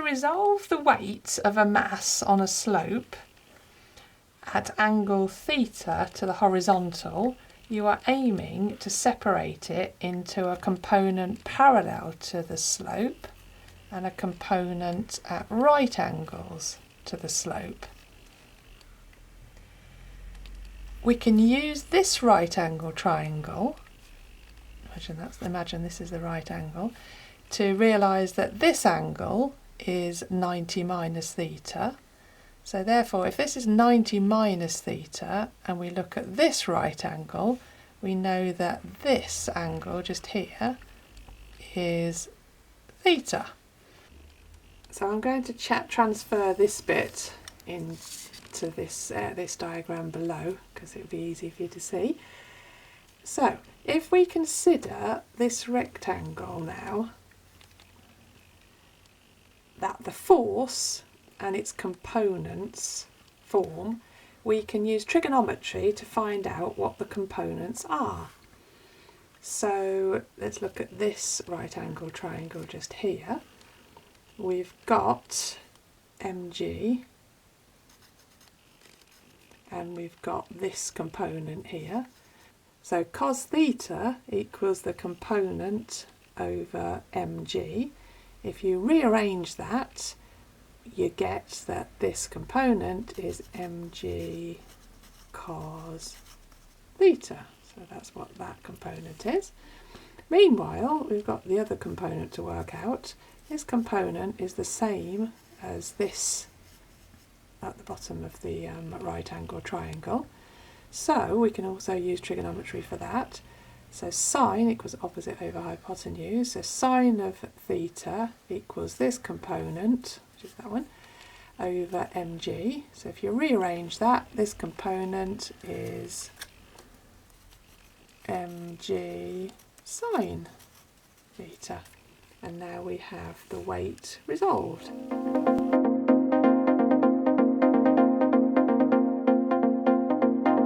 to resolve the weight of a mass on a slope at angle theta to the horizontal, you are aiming to separate it into a component parallel to the slope and a component at right angles to the slope. We can use this right angle triangle, imagine this is the right angle, to realise that this angle is 90 minus theta. So therefore, if this is 90 minus theta and we look at this right angle, we know that this angle just here is theta. So I'm going to transfer this bit into this diagram below because it would be easy for you to see. So if we consider this rectangle now, that the force and its components form, we can use trigonometry to find out what the components are. So let's look at this right angle triangle just here. We've got mg and we've got this component here. So cos theta equals the component over mg. If you rearrange that, you get that this component is mg cos theta. So that's what that component is. Meanwhile, we've got the other component to work out. This component is the same as this at the bottom of the right angle triangle. So we can also use trigonometry for that. So sine equals opposite over hypotenuse. So sine of theta equals this component, which is that one, over mg. So if you rearrange that, this component is mg sine theta. And now we have the weight resolved.